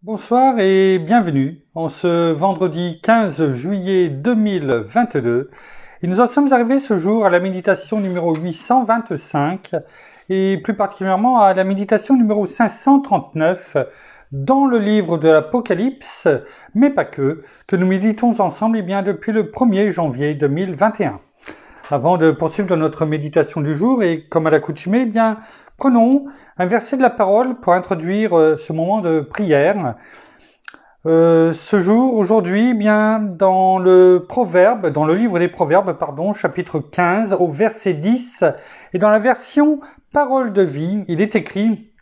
Bonsoir et bienvenue en ce vendredi 15 juillet 2022. Et nous en sommes arrivés ce jour à la méditation numéro 825 et plus particulièrement à la méditation numéro 539 dans le livre de l'Apocalypse, mais pas que nous méditons ensemble depuis le 1er janvier 2021. Avant de poursuivre notre méditation du jour et comme à l'accoutumée, prenons un verset de la parole pour introduire ce moment de prière. Ce jour, aujourd'hui, dans le livre des Proverbes, chapitre 15, au verset 10, et dans la version Parole de vie, il est écrit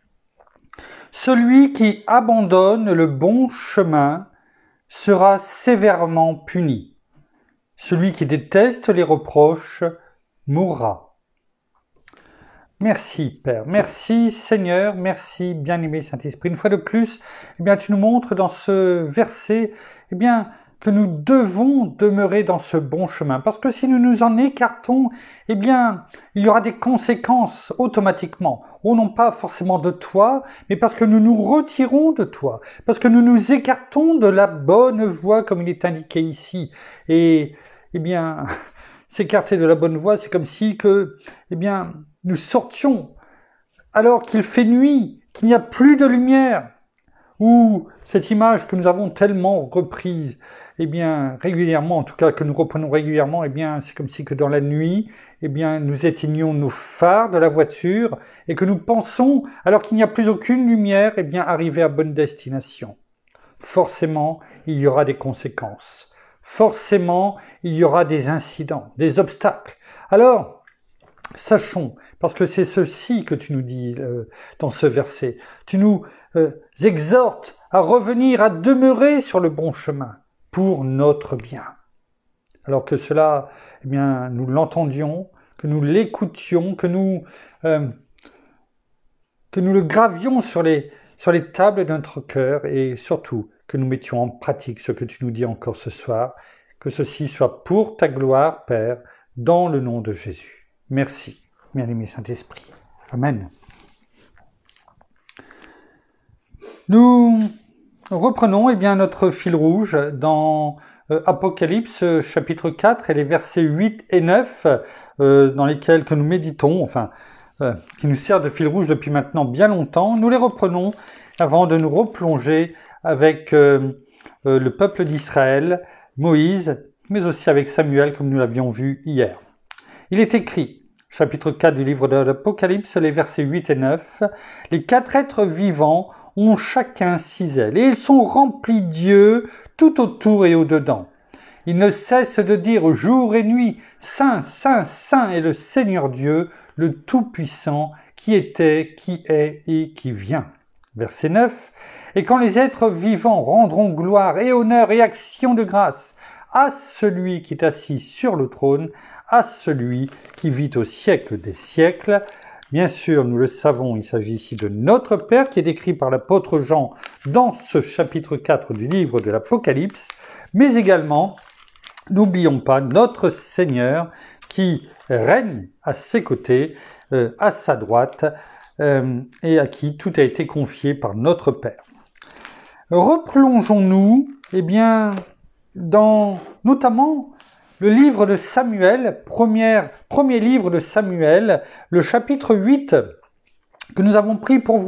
« Celui qui abandonne le bon chemin sera sévèrement puni. Celui qui déteste les reproches mourra. » Merci Père, merci Seigneur, merci bien-aimé Saint-Esprit. Une fois de plus, tu nous montres dans ce verset que nous devons demeurer dans ce bon chemin. Parce que si nous nous en écartons, il y aura des conséquences automatiquement. Non pas forcément de toi, mais parce que nous nous retirons de toi. Parce que nous nous écartons de la bonne voie comme il est indiqué ici. Et s'écarter de la bonne voie, c'est comme si nous sortions alors qu'il fait nuit, qu'il n'y a plus de lumière, ou cette image que nous avons tellement reprise, régulièrement, en tout cas que nous reprenons régulièrement, c'est comme si que dans la nuit, nous éteignions nos phares de la voiture et que nous pensons, alors qu'il n'y a plus aucune lumière, arriver à bonne destination. Forcément, il y aura des conséquences. Forcément, il y aura des incidents, des obstacles. Alors, sachons, parce que c'est ceci que tu nous dis dans ce verset, tu nous exhortes à revenir, à demeurer sur le bon chemin pour notre bien. Alors que cela, nous l'entendions, que nous l'écoutions, que nous le gravions sur les tables de notre cœur et surtout que nous mettions en pratique ce que tu nous dis encore ce soir, que ceci soit pour ta gloire, Père, dans le nom de Jésus. Merci, bien-aimé Saint-Esprit. Amen. Nous reprenons notre fil rouge dans Apocalypse chapitre 4 et les versets 8 et 9 dans lesquels que nous méditons, qui nous servent de fil rouge depuis maintenant bien longtemps. Nous les reprenons avant de nous replonger avec le peuple d'Israël, Moïse, mais aussi avec Samuel comme nous l'avions vu hier. Il est écrit, chapitre 4 du livre de l'Apocalypse, les versets 8 et 9, « Les 4 êtres vivants ont chacun 6 ailes, et ils sont remplis d'yeux tout autour et au-dedans. Ils ne cessent de dire jour et nuit, Saint, Saint, Saint est le Seigneur Dieu, le Tout-Puissant, qui était, qui est et qui vient. » Verset 9, « Et quand les êtres vivants rendront gloire et honneur et action de grâce à celui qui est assis sur le trône, à celui qui vit au siècle des siècles. » Bien sûr, nous le savons, il s'agit ici de notre Père qui est décrit par l'apôtre Jean dans ce chapitre 4 du livre de l'Apocalypse, mais également, n'oublions pas notre Seigneur qui règne à ses côtés, à sa droite, et à qui tout a été confié par notre Père. Replongeons-nous, dans notamment le livre de Samuel, premier livre de Samuel, le chapitre 8, que nous avons pris pour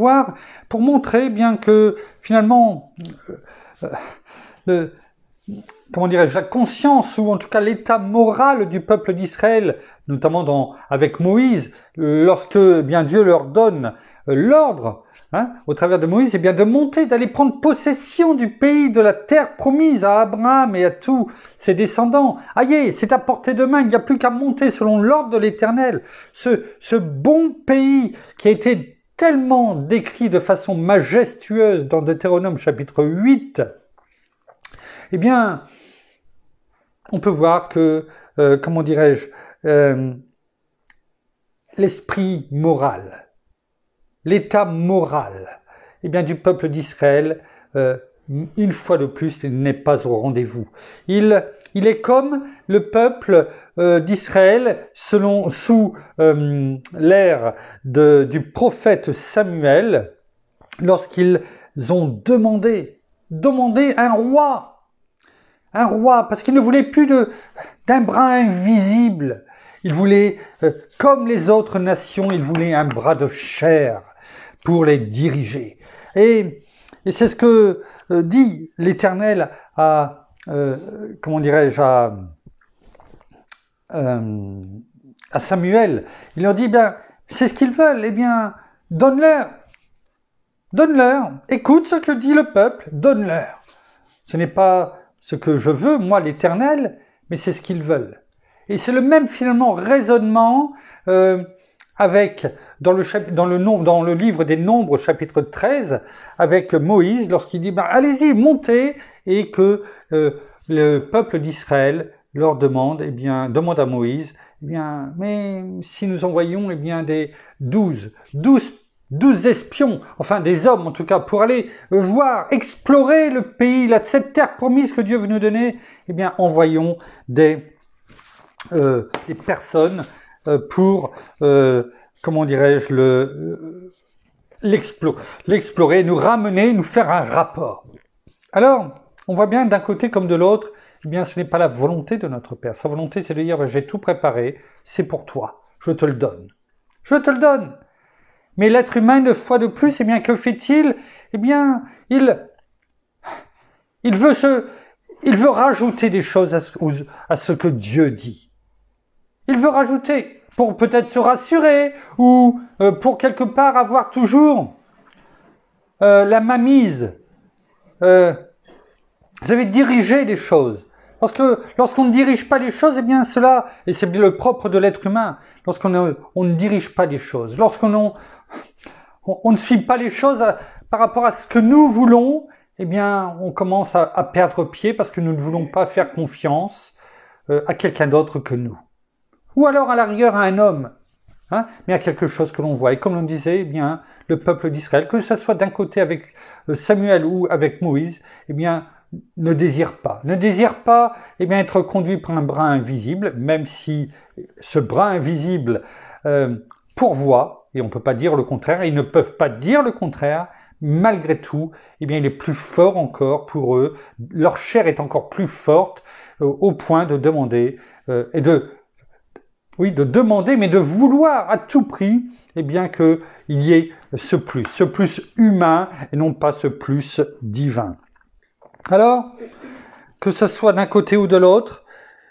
montrer que finalement, la conscience, ou en tout cas l'état moral du peuple d'Israël, notamment avec Moïse, lorsque Dieu leur donne l'ordre, au travers de Moïse, de monter, d'aller prendre possession du pays, de la terre promise à Abraham et à tous ses descendants. Aïe, c'est à portée de main, il n'y a plus qu'à monter selon l'ordre de l'Éternel. Ce bon pays qui a été tellement décrit de façon majestueuse dans Deutéronome chapitre 8, on peut voir que, l'esprit moral, l'état moral du peuple d'Israël, une fois de plus, n'est pas au rendez-vous. Il est comme le peuple d'Israël sous l'ère du prophète Samuel, lorsqu'ils ont demandé demander un roi. Un roi, parce qu'il ne voulait plus d'un bras invisible. Il voulait, comme les autres nations, il voulait un bras de chair pour les diriger. Et c'est ce que dit l'Éternel à, comment dirais-je, à Samuel. Il leur dit, bien, c'est ce qu'ils veulent, eh bien, donne-leur. Donne-leur. Écoute ce que dit le peuple, donne-leur. Ce n'est pas ce que je veux, moi, l'Éternel, mais c'est ce qu'ils veulent. Et c'est le même, finalement, raisonnement avec, dans le livre des Nombres, chapitre 13, avec Moïse, lorsqu'il dit, allez-y, montez, et que le peuple d'Israël leur demande, demande à Moïse, mais si nous envoyons, des 12 espions, enfin des hommes en tout cas, pour aller voir, explorer le pays, cette terre promise que Dieu veut nous donner, envoyons des personnes pour, comment dirais-je, l'explorer, nous ramener, nous faire un rapport. Alors, on voit bien d'un côté comme de l'autre, ce n'est pas la volonté de notre Père. Sa volonté, c'est de dire, j'ai tout préparé, c'est pour toi, je te le donne. Je te le donne. Mais l'être humain, une fois de plus, que fait-il? Il veut rajouter des choses à ce que Dieu dit. Il veut rajouter, pour peut-être se rassurer, ou pour quelque part avoir toujours la mainmise. Vous avez dirigé les choses. Parce que lorsqu'on ne dirige pas les choses, cela, et c'est le propre de l'être humain, lorsqu'on ne dirige pas les choses, lorsqu'on on ne suit pas les choses par rapport à ce que nous voulons, on commence à perdre pied parce que nous ne voulons pas faire confiance à quelqu'un d'autre que nous. Ou alors à la rigueur à un homme, mais à quelque chose que l'on voit. Et comme l'on disait, le peuple d'Israël, que ce soit d'un côté avec Samuel ou avec Moïse, ne désire pas. Ne désire pas être conduit par un bras invisible, même si ce bras invisible pourvoit, et on ne peut pas dire le contraire, et ils ne peuvent pas dire le contraire, malgré tout, il est plus fort encore pour eux, leur chair est encore plus forte au point de demander, de demander, mais de vouloir à tout prix, qu'il y ait ce plus humain, et non pas ce plus divin. Alors, que ce soit d'un côté ou de l'autre,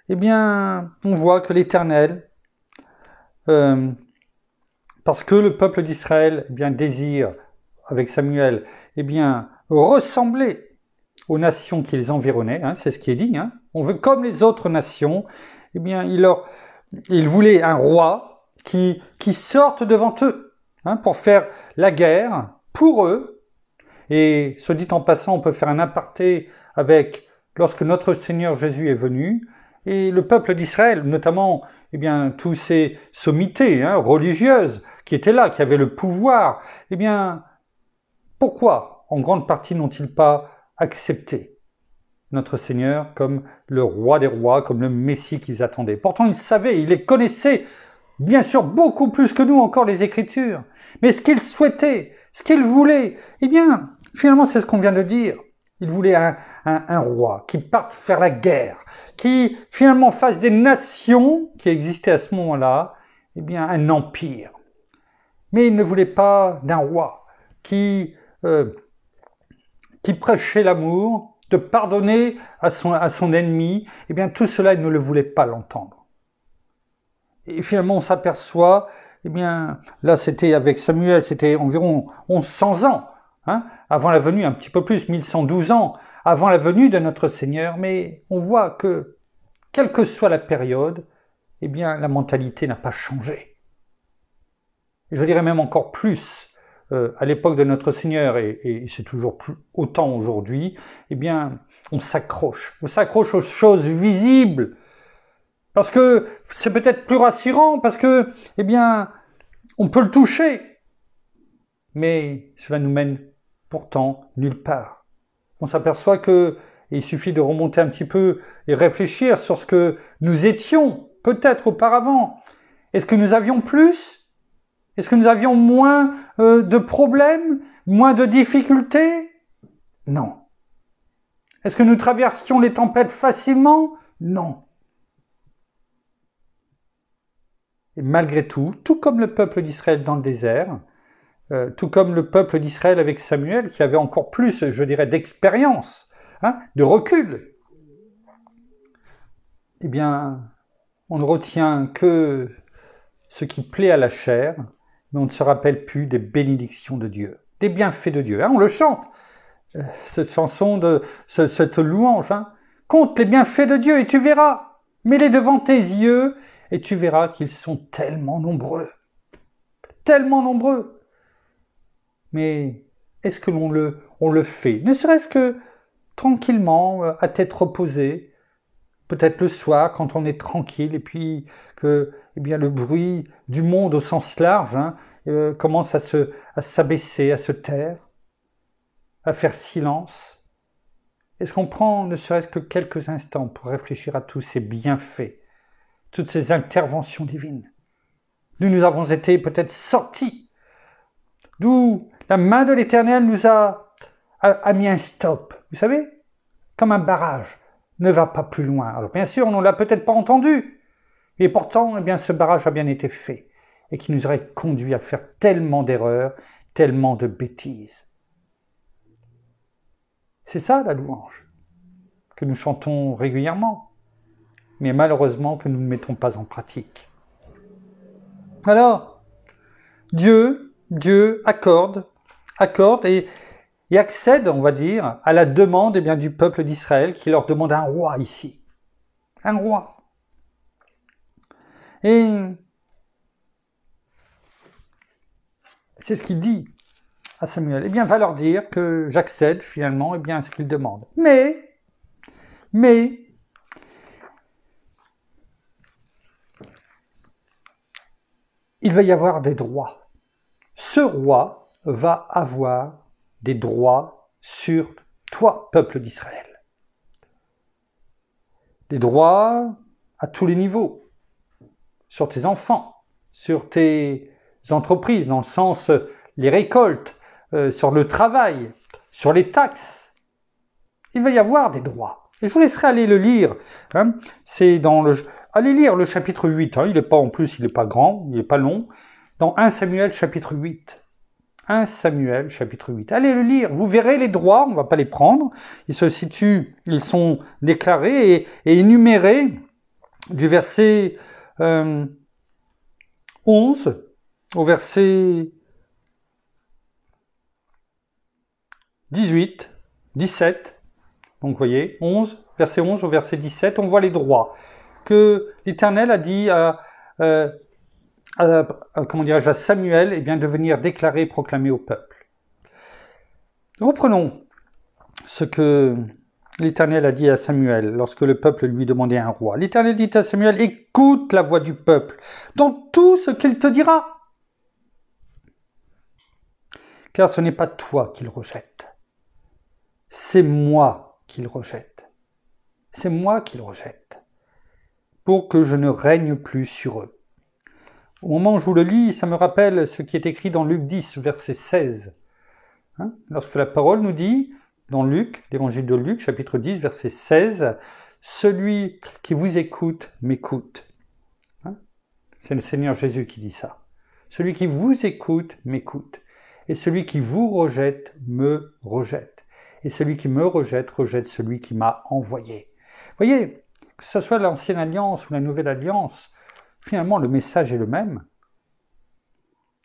on voit que l'Éternel, parce que le peuple d'Israël désire, avec Samuel, ressembler aux nations qui les environnaient, c'est ce qui est dit, on veut comme les autres nations, il voulait un roi qui sorte devant eux, pour faire la guerre pour eux. Et ce dit en passant, on peut faire un aparté avec lorsque notre Seigneur Jésus est venu, et le peuple d'Israël, notamment tous ces sommités religieuses qui étaient là, qui avaient le pouvoir, pourquoi en grande partie n'ont-ils pas accepté notre Seigneur comme le roi des rois, comme le Messie qu'ils attendaient? Pourtant ils savaient, ils les connaissaient, bien sûr beaucoup plus que nous encore les Écritures, mais ce qu'ils souhaitaient, ce qu'ils voulaient, finalement c'est ce qu'on vient de dire. Ils voulaient un roi qui parte faire la guerre, qui finalement fasse des nations qui existaient à ce moment-là, un empire. Mais ils ne voulaient pas d'un roi qui prêchait l'amour, de pardonner à son ennemi. Tout cela, ils ne le voulaient pas l'entendre. Et finalement, on s'aperçoit, là c'était avec Samuel, c'était environ 1100 ans, avant la venue, un petit peu plus, 1112 ans, avant la venue de notre Seigneur, mais on voit que, quelle que soit la période, la mentalité n'a pas changé. Et je dirais même encore plus, à l'époque de notre Seigneur, et c'est toujours plus autant aujourd'hui, on s'accroche aux choses visibles, parce que c'est peut-être plus rassurant, parce que, on peut le toucher, mais cela nous mène pourtant nulle part. On s'aperçoit que il suffit de remonter un petit peu et réfléchir sur ce que nous étions peut-être auparavant. Est-ce que nous avions plus? Est-ce que nous avions moins de problèmes, moins de difficultés? Non. Est-ce que nous traversions les tempêtes facilement? Non. Et malgré tout comme le peuple d'Israël dans le désert, tout comme le peuple d'Israël avec Samuel, qui avait encore plus, je dirais, d'expérience, de recul, eh bien, on ne retient que ce qui plaît à la chair, mais on ne se rappelle plus des bénédictions de Dieu, des bienfaits de Dieu. On le chante, cette chanson, cette louange. Compte les bienfaits de Dieu et tu verras. Mets-les devant tes yeux et tu verras qu'ils sont tellement nombreux. Tellement nombreux. Mais est-ce que on le fait? Ne serait-ce que tranquillement, à tête reposée, peut-être le soir, quand on est tranquille, et puis que le bruit du monde au sens large commence à s'abaisser, à se taire, à faire silence. Est-ce qu'on prend ne serait-ce que quelques instants pour réfléchir à tous ces bienfaits, toutes ces interventions divines, d'où nous avons été peut-être sortis, d'où la main de l'Éternel nous a mis un stop, vous savez, comme un barrage. Ne va pas plus loin. Alors bien sûr, on ne l'a peut-être pas entendu, et pourtant, ce barrage a bien été fait, et qui nous aurait conduit à faire tellement d'erreurs, tellement de bêtises. C'est ça la louange, que nous chantons régulièrement, mais malheureusement que nous ne mettons pas en pratique. Alors, Dieu accorde et accède, on va dire, à la demande du peuple d'Israël qui leur demande un roi ici. Un roi. Et c'est ce qu'il dit à Samuel. Va leur dire que j'accède finalement à ce qu'il demande. Mais, il va y avoir des droits. Ce roi va avoir des droits sur toi, peuple d'Israël. Des droits à tous les niveaux. Sur tes enfants, sur tes entreprises, dans le sens les récoltes, sur le travail, sur les taxes. Il va y avoir des droits. Et je vous laisserai aller le lire. C'est allez lire le chapitre 8. Il n'est pas grand, il n'est pas long. Dans 1 Samuel chapitre 8. 1 Samuel chapitre 8. Allez le lire, vous verrez les droits, on ne va pas les prendre. Ils sont déclarés et énumérés du verset 11 au verset 18, 17. Donc vous voyez, verset 11 au verset 17, on voit les droits que l'Éternel a dit à Samuel de venir déclarer et proclamer au peuple. Reprenons ce que l'Éternel a dit à Samuel lorsque le peuple lui demandait un roi. L'Éternel dit à Samuel, écoute la voix du peuple dans tout ce qu'il te dira. Car ce n'est pas toi qu'il rejette, c'est moi qu'il rejette. C'est moi qu'il rejette, pour que je ne règne plus sur eux. Au moment où je vous le lis, ça me rappelle ce qui est écrit dans Luc 10, verset 16. Lorsque la parole nous dit, dans Luc, l'évangile de Luc, chapitre 10, verset 16, « Celui qui vous écoute, m'écoute. » C'est le Seigneur Jésus qui dit ça. « Celui qui vous écoute, m'écoute. Et celui qui vous rejette, me rejette. Et celui qui me rejette, rejette celui qui m'a envoyé. » Vous voyez, que ce soit l'ancienne alliance ou la nouvelle alliance, finalement le message est le même.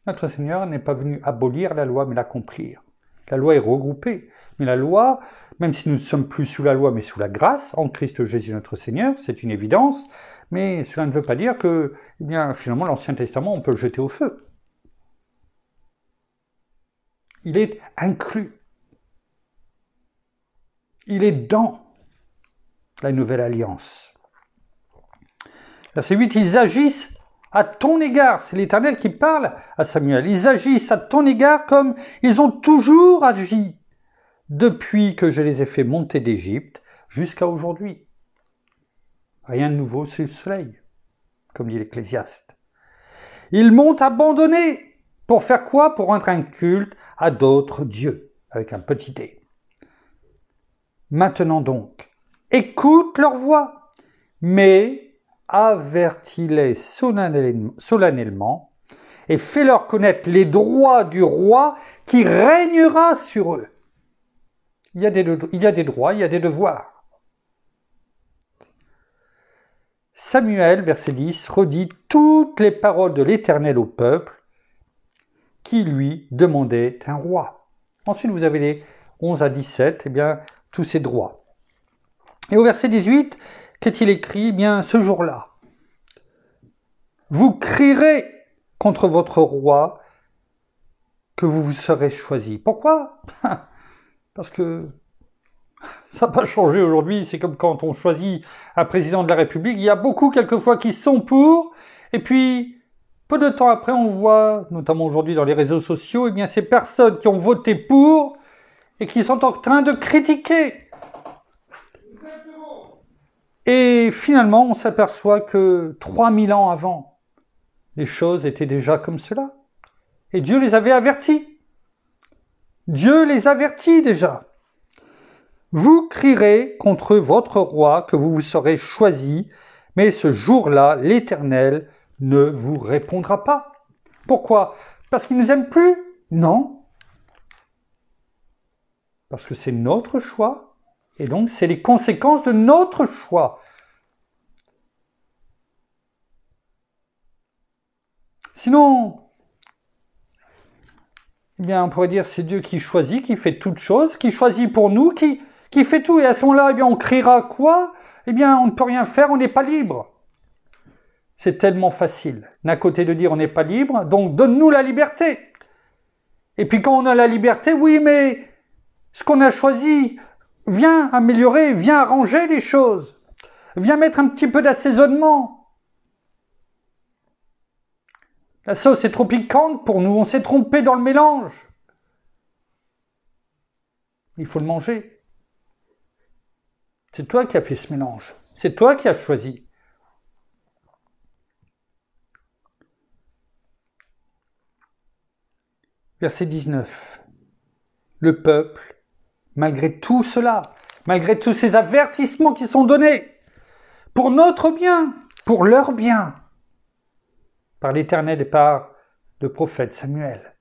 Notre Seigneur n'est pas venu abolir la loi, mais l'accomplir. La loi est regroupée, mais la loi, même si nous ne sommes plus sous la loi, mais sous la grâce, en Christ Jésus notre Seigneur, c'est une évidence, mais cela ne veut pas dire que, finalement, l'Ancien Testament, on peut le jeter au feu. Il est inclus. Il est dans la nouvelle alliance. Verset 8, ils agissent à ton égard, c'est l'Éternel qui parle à Samuel, ils agissent à ton égard comme ils ont toujours agi depuis que je les ai fait monter d'Égypte jusqu'à aujourd'hui. Rien de nouveau sous le soleil, comme dit l'Ecclésiaste. Ils m'ont abandonné. Pour faire quoi? Pour rendre un culte à d'autres dieux, avec un petit d. Maintenant donc, écoute leur voix, mais avertis-les solennellement et fais-leur connaître les droits du roi qui régnera sur eux. Il y a des droits, il y a des devoirs. Samuel, verset 10, redit toutes les paroles de l'Éternel au peuple qui lui demandait un roi. Ensuite, vous avez les 11 à 17, eh bien, tous ces droits. Et au verset 18, qu'est-il écrit? Eh bien, ce jour-là, vous crierez contre votre roi que vous vous serez choisi. Pourquoi? Parce que ça n'a pas changé aujourd'hui. C'est comme quand on choisit un président de la République. Il y a beaucoup, quelquefois, qui sont pour. Et puis, peu de temps après, on voit, notamment aujourd'hui dans les réseaux sociaux, eh bien, ces personnes qui ont voté pour et qui sont en train de critiquer. Et finalement, on s'aperçoit que 3000 ans avant, les choses étaient déjà comme cela. Et Dieu les avait avertis. Dieu les avertit déjà. Vous crierez contre votre roi que vous vous serez choisi, mais ce jour-là, l'Éternel ne vous répondra pas. Pourquoi? Parce qu'il ne nous aime plus? Non. Parce que c'est notre choix, et donc c'est les conséquences de notre choix. Sinon, eh bien, on pourrait dire c'est Dieu qui choisit, qui fait toutes choses, qui choisit pour nous, qui fait tout. Et à ce moment-là, eh bien, on criera quoi? Eh bien, on ne peut rien faire, on n'est pas libre. C'est tellement facile. D'un côté de dire on n'est pas libre, donc donne-nous la liberté. Et puis quand on a la liberté, oui, mais ce qu'on a choisi, viens améliorer, viens arranger les choses. Viens mettre un petit peu d'assaisonnement. La sauce est trop piquante pour nous, on s'est trompé dans le mélange. Il faut le manger. C'est toi qui as fait ce mélange. C'est toi qui as choisi. Verset 19. Le peuple, malgré tout cela, malgré tous ces avertissements qui sont donnés, pour notre bien, pour leur bien, par l'Éternel et par le prophète Samuel,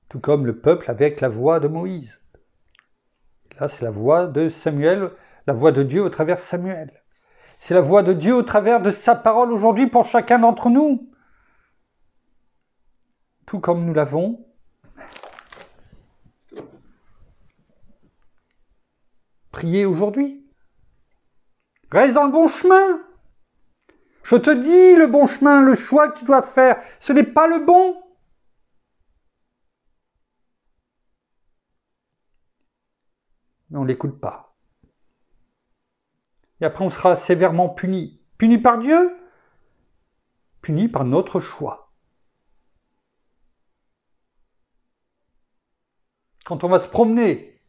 tout comme le peuple avec la voix de Moïse. Là, c'est la voix de Samuel, la voix de Dieu au travers de Samuel. C'est la voix de Dieu au travers de sa parole aujourd'hui pour chacun d'entre nous. Tout comme nous l'avons prié aujourd'hui. Reste dans le bon chemin. Je te dis le bon chemin, le choix que tu dois faire, ce n'est pas le bon. Mais on ne l'écoute pas. Et après, on sera sévèrement puni. Puni par Dieu, puni par notre choix. Quand on va se promener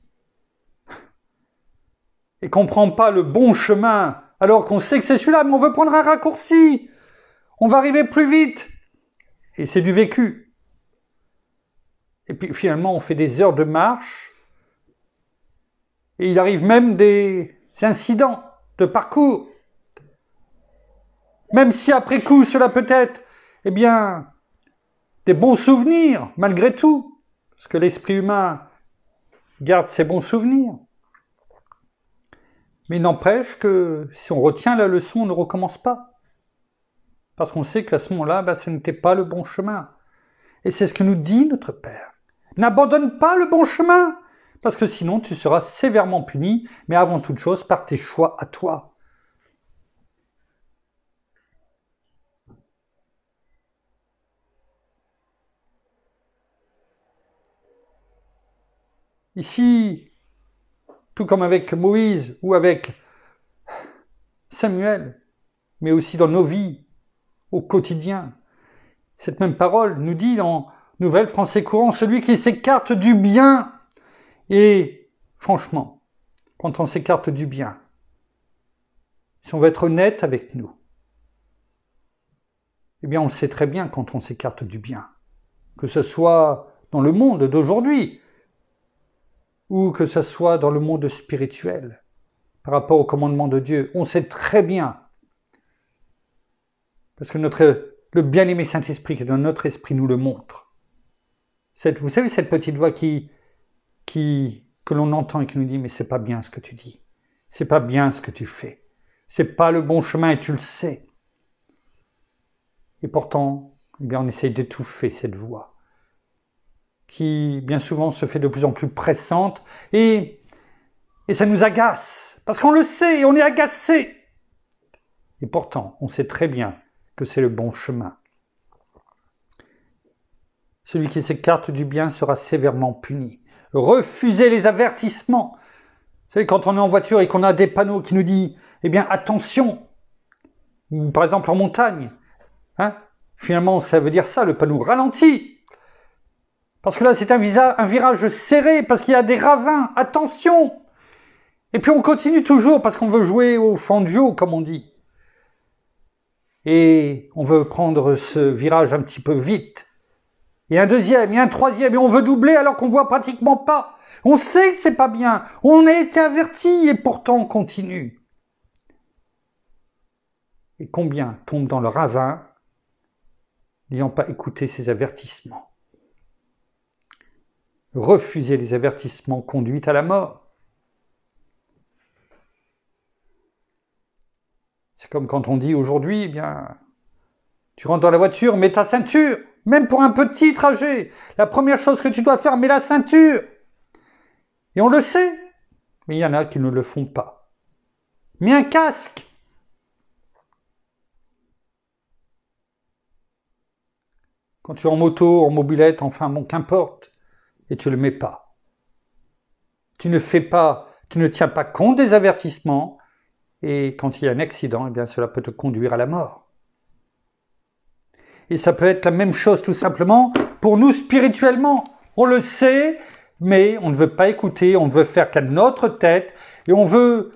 et qu'on ne prend pas le bon chemin, alors qu'on sait que c'est celui-là, mais on veut prendre un raccourci, on va arriver plus vite. Et c'est du vécu. Et puis finalement, on fait des heures de marche, et il arrive même des incidents de parcours. Même si après coup, cela peut être, eh bien, des bons souvenirs, malgré tout. Parce que l'esprit humain garde ses bons souvenirs. Mais il n'empêche que si on retient la leçon, on ne recommence pas. Parce qu'on sait qu'à ce moment-là, ce n'était pas le bon chemin. Et c'est ce que nous dit notre Père. N'abandonne pas le bon chemin, parce que sinon tu seras sévèrement puni, mais avant toute chose par tes choix à toi. Ici, tout comme avec Moïse ou avec Samuel, mais aussi dans nos vies, au quotidien, cette même parole nous dit dans Nouvelle Français Courant, celui qui s'écarte du bien. Et franchement, quand on s'écarte du bien, si on veut être honnête avec nous, eh bien on le sait très bien quand on s'écarte du bien, que ce soit dans le monde d'aujourd'hui, ou que ce soit dans le monde spirituel, par rapport au commandement de Dieu, on sait très bien, parce que le bien-aimé Saint-Esprit qui est dans notre esprit nous le montre. Vous savez, cette petite voix que l'on entend et qui nous dit « mais c'est pas bien ce que tu dis, c'est pas bien ce que tu fais, c'est pas le bon chemin et tu le sais ». Et pourtant, eh bien, on essaye d'étouffer cette voix, qui bien souvent se fait de plus en plus pressante, et ça nous agace, parce qu'on le sait, et on est agacé. Et pourtant, on sait très bien que c'est le bon chemin. Celui qui s'écarte du bien sera sévèrement puni. Refusez les avertissements. Vous savez, quand on est en voiture et qu'on a des panneaux qui nous disent « eh bien, attention », ou par exemple en montagne, hein, finalement, ça veut dire ça, le panneau ralentit. Parce que là, c'est un virage serré, parce qu'il y a des ravins, attention. Et puis on continue toujours, parce qu'on veut jouer au Fangio, comme on dit. Et on veut prendre ce virage un petit peu vite. Et un deuxième, et un troisième, et on veut doubler alors qu'on voit pratiquement pas. On sait que c'est pas bien, on a été averti, et pourtant on continue. Et combien tombent dans le ravin, n'ayant pas écouté ces avertissements. Refuser les avertissements conduit à la mort. C'est comme quand on dit aujourd'hui, eh bien, tu rentres dans la voiture, mets ta ceinture, même pour un petit trajet. La première chose que tu dois faire, mets la ceinture. Et on le sait, mais il y en a qui ne le font pas. Mets un casque. Quand tu es en moto, en mobilette, enfin bon, qu'importe, et tu ne le mets pas. Tu ne tiens pas compte des avertissements, et quand il y a un accident, eh bien cela peut te conduire à la mort. Et ça peut être la même chose tout simplement pour nous spirituellement. On le sait, mais on ne veut pas écouter, on ne veut faire qu'à notre tête, et on veut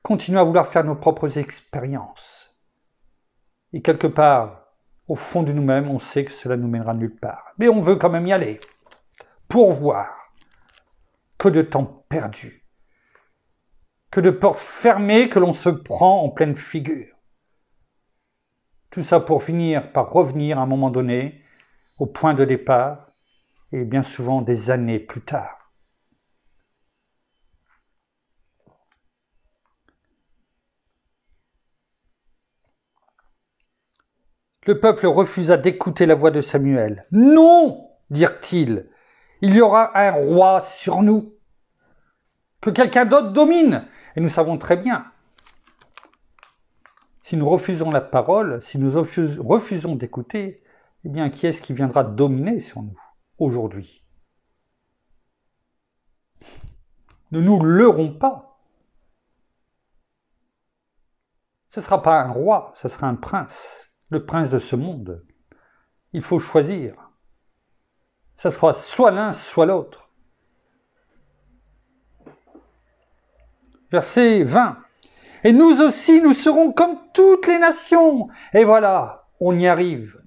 continuer à vouloir faire nos propres expériences. Et quelque part, au fond de nous-mêmes, on sait que cela nous mènera nulle part. Mais on veut quand même y aller, pour voir. Que de temps perdu. Que de portes fermées que l'on se prend en pleine figure. Tout ça pour finir par revenir à un moment donné au point de départ, et bien souvent des années plus tard. Le peuple refusa d'écouter la voix de Samuel. « Non » dirent-ils, « il y aura un roi sur nous. Que quelqu'un d'autre domine. » Et nous savons très bien, si nous refusons la parole, si nous refusons d'écouter, eh bien, qui est-ce qui viendra dominer sur nous aujourd'hui? Ne nous leurrons pas. Ce ne sera pas un roi, ce sera un prince, le prince de ce monde. Il faut choisir. Ce sera soit l'un, soit l'autre. Verset 20. « Et nous aussi, nous serons comme toutes les nations. » Et voilà, on y arrive.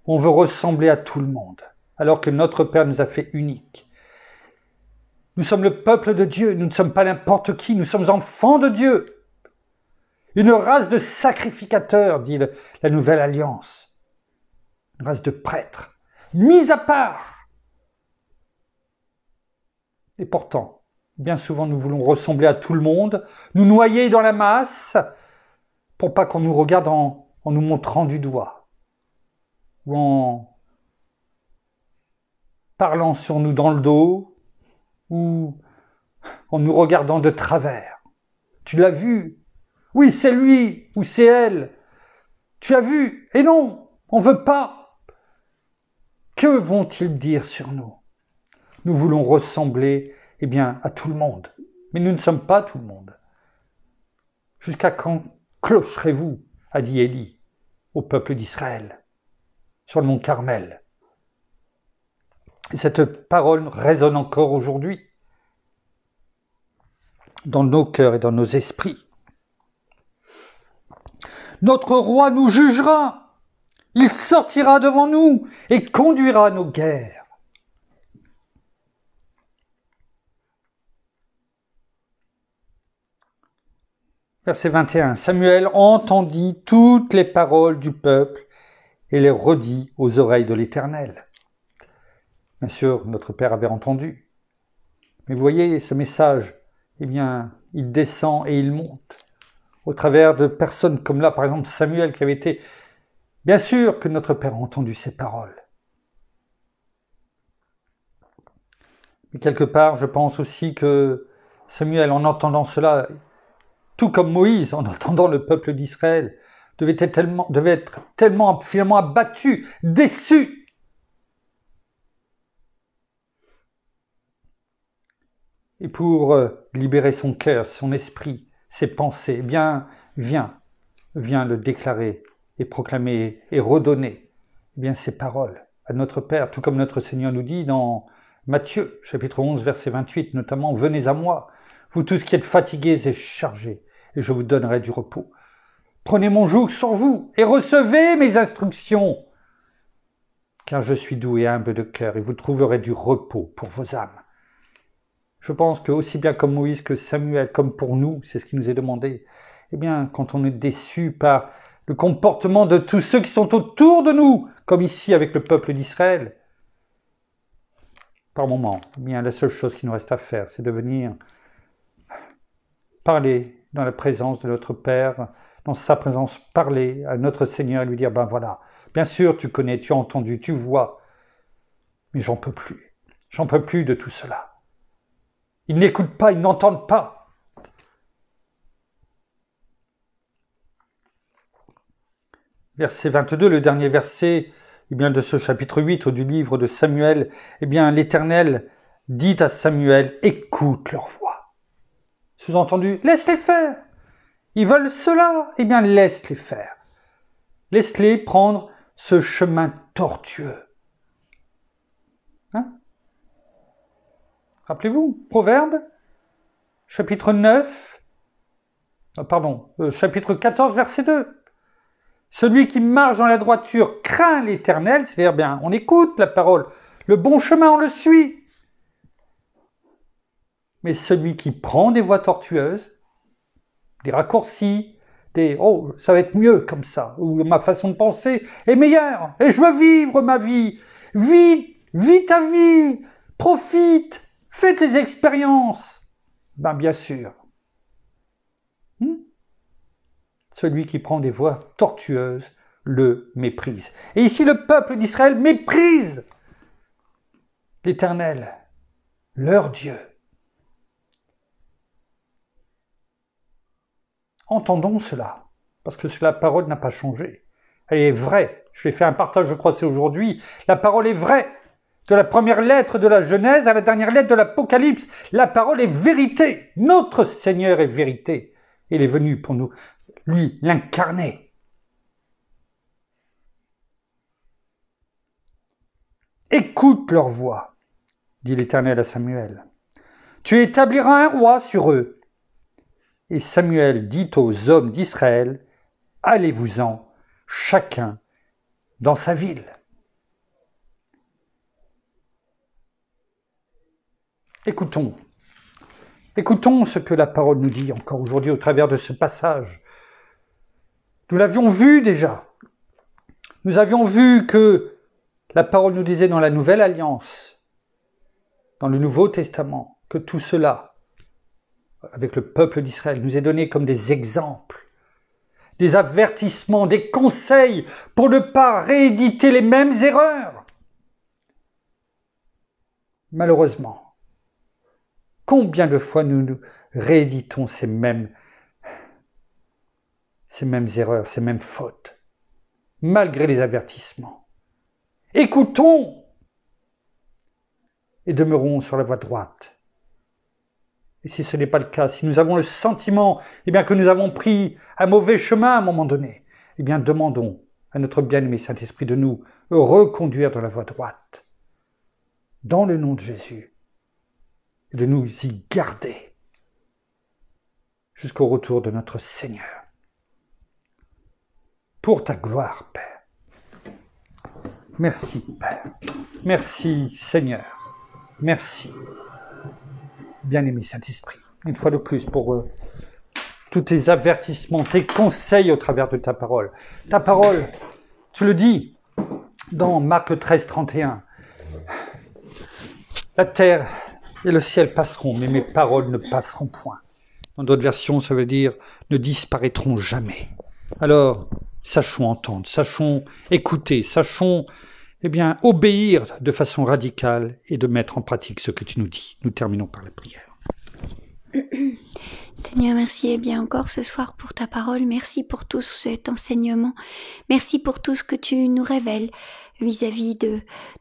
On veut ressembler à tout le monde, alors que notre Père nous a fait uniques. Nous sommes le peuple de Dieu, nous ne sommes pas n'importe qui, nous sommes enfants de Dieu. Une race de sacrificateurs, dit la Nouvelle Alliance. Une race de prêtres, mis à part. Et pourtant, bien souvent, nous voulons ressembler à tout le monde, nous noyer dans la masse, pour pas qu'on nous regarde en nous montrant du doigt, ou en parlant sur nous dans le dos, ou en nous regardant de travers. Tu l'as vu? Oui, c'est lui, ou c'est elle. Tu as vu? Et non, on veut pas. Que vont-ils dire sur nous? Nous voulons ressembler eh bien, à tout le monde. Mais nous ne sommes pas tout le monde. Jusqu'à quand clocherez-vous, a dit Élie au peuple d'Israël, sur le mont Carmel. Et cette parole résonne encore aujourd'hui, dans nos cœurs et dans nos esprits. Notre roi nous jugera, il sortira devant nous et conduira nos guerres. Verset 21. Samuel entendit toutes les paroles du peuple et les redit aux oreilles de l'Éternel. Bien sûr, notre Père avait entendu. Mais vous voyez, ce message, eh bien, il descend et il monte. Au travers de personnes comme là, par exemple Samuel, qui avait été... Bien sûr que notre Père a entendu ces paroles. Mais quelque part, je pense aussi que Samuel, en entendant cela, tout comme Moïse, en entendant le peuple d'Israël, devait être tellement finalement abattu, déçu. Et pour libérer son cœur, son esprit, ses pensées, eh bien, viens le déclarer et proclamer et redonner eh bien, ces paroles à notre Père, tout comme notre Seigneur nous dit dans Matthieu, chapitre 11, verset 28, notamment, « Venez à moi, vous tous qui êtes fatigués et chargés, et je vous donnerai du repos. Prenez mon joug sur vous et recevez mes instructions, car je suis doux et humble de cœur, et vous trouverez du repos pour vos âmes. » Je pense que aussi bien comme Moïse que Samuel, comme pour nous, c'est ce qui nous est demandé, eh bien, quand on est déçu par le comportement de tous ceux qui sont autour de nous, comme ici avec le peuple d'Israël, par moment, eh bien, la seule chose qui nous reste à faire, c'est de venir parler dans la présence de notre Père, dans sa présence, parler à notre Seigneur et lui dire, ben voilà, bien sûr tu connais, tu as entendu, tu vois, mais j'en peux plus de tout cela. Ils n'écoutent pas, ils n'entendent pas. Verset 22, le dernier verset eh bien, de ce chapitre 8 du livre de Samuel, eh bien, l'Éternel dit à Samuel, écoute leur voix. Sous-entendu, laisse-les faire. Ils veulent cela, eh bien, laisse-les faire. Laisse-les prendre ce chemin tortueux. Hein? Rappelez-vous, Proverbe, chapitre 14, verset 2. Celui qui marche dans la droiture craint l'Éternel, c'est-à-dire bien, on écoute la parole, le bon chemin, on le suit. Mais celui qui prend des voies tortueuses, des raccourcis, « oh, ça va être mieux comme ça », ou « ma façon de penser est meilleure, et je veux vivre ma vie ». Vis ta vie, profite, fais tes expériences. Ben bien sûr. Celui qui prend des voies tortueuses le méprise. Et ici, le peuple d'Israël méprise l'Éternel, leur Dieu. Entendons cela, parce que la parole n'a pas changé. Elle est vraie. Je vais faire un partage, je crois, c'est aujourd'hui. La parole est vraie. De la première lettre de la Genèse à la dernière lettre de l'Apocalypse, la parole est vérité. Notre Seigneur est vérité. Il est venu pour nous, lui, l'incarner. Écoute leur voix, dit l'Éternel à Samuel. Tu établiras un roi sur eux. Et Samuel dit aux hommes d'Israël, allez-vous-en, chacun dans sa ville. Écoutons ce que la parole nous dit encore aujourd'hui au travers de ce passage. Nous l'avions vu déjà. Nous avions vu que la parole nous disait dans la Nouvelle Alliance, dans le Nouveau Testament, que tout cela, avec le peuple d'Israël, nous est donné comme des exemples, des avertissements, des conseils pour ne pas rééditer les mêmes erreurs. Malheureusement, combien de fois nous rééditons ces mêmes erreurs, ces mêmes fautes, malgré les avertissements. Écoutons et demeurons sur la voie droite. Et si ce n'est pas le cas, si nous avons le sentiment que nous avons pris un mauvais chemin à un moment donné, demandons à notre bien-aimé Saint-Esprit de nous reconduire dans la voie droite, dans le nom de Jésus, et de nous y garder jusqu'au retour de notre Seigneur. Pour ta gloire, Père. Merci, Père. Merci, Seigneur. Merci, bien-aimé Saint-Esprit. Une fois de plus, pour tous tes avertissements, tes conseils au travers de ta parole. Ta parole, tu le dis dans Marc 13, 31. La terre et le ciel passeront, mais mes paroles ne passeront point. Dans d'autres versions, ça veut dire ne disparaîtront jamais. Alors, sachons entendre, sachons écouter, sachons obéir de façon radicale et de mettre en pratique ce que tu nous dis. Nous terminons par la prière. Seigneur, merci et bien encore ce soir pour ta parole. Merci pour tout cet enseignement. Merci pour tout ce que tu nous révèles vis-à-vis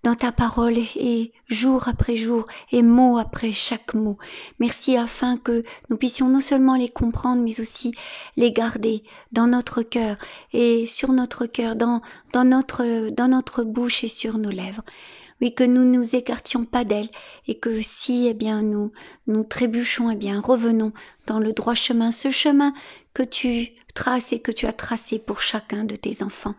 dans ta parole et jour après jour et mot après chaque mot. Merci afin que nous puissions non seulement les comprendre mais aussi les garder dans notre cœur et sur notre cœur, dans notre bouche et sur nos lèvres. Oui, que nous nous écartions pas d'elle et que si nous trébuchons, revenons dans le droit chemin, ce chemin que tu traces et que tu as tracé pour chacun de tes enfants.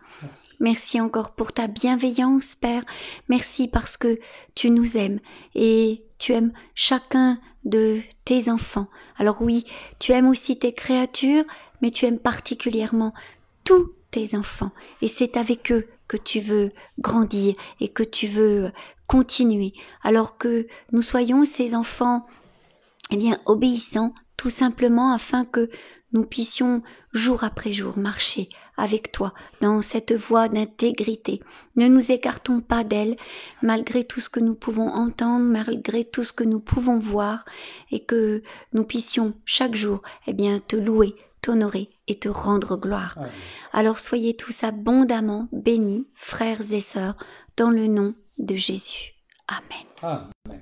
Merci encore pour ta bienveillance, Père. Merci parce que tu nous aimes et tu aimes chacun de tes enfants. Alors oui, tu aimes aussi tes créatures, mais tu aimes particulièrement tous tes enfants. Et c'est avec eux que tu veux grandir et que tu veux continuer. Alors que nous soyons ces enfants, obéissants, tout simplement afin que nous puissions jour après jour marcher avec toi dans cette voie d'intégrité. Ne nous écartons pas d'elle malgré tout ce que nous pouvons entendre, malgré tout ce que nous pouvons voir et que nous puissions chaque jour te louer, t'honorer et te rendre gloire. Ouais. Alors soyez tous abondamment bénis, frères et sœurs, dans le nom de Jésus. Amen. Amen.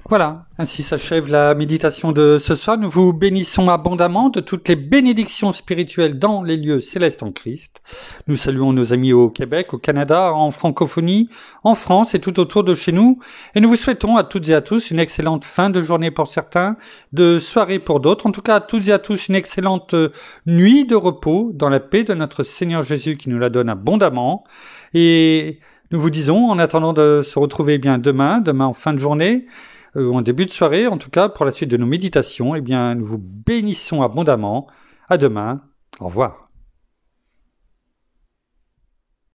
Voilà, ainsi s'achève la méditation de ce soir. Nous vous bénissons abondamment de toutes les bénédictions spirituelles dans les lieux célestes en Christ. Nous saluons nos amis au Québec, au Canada, en francophonie, en France et tout autour de chez nous. Et nous vous souhaitons à toutes et à tous une excellente fin de journée pour certains, de soirée pour d'autres. En tout cas, à toutes et à tous une excellente nuit de repos dans la paix de notre Seigneur Jésus qui nous la donne abondamment. Et nous vous disons, en attendant de se retrouver demain en fin de journée, en début de soirée, en tout cas, pour la suite de nos méditations, nous vous bénissons abondamment. À demain. Au revoir.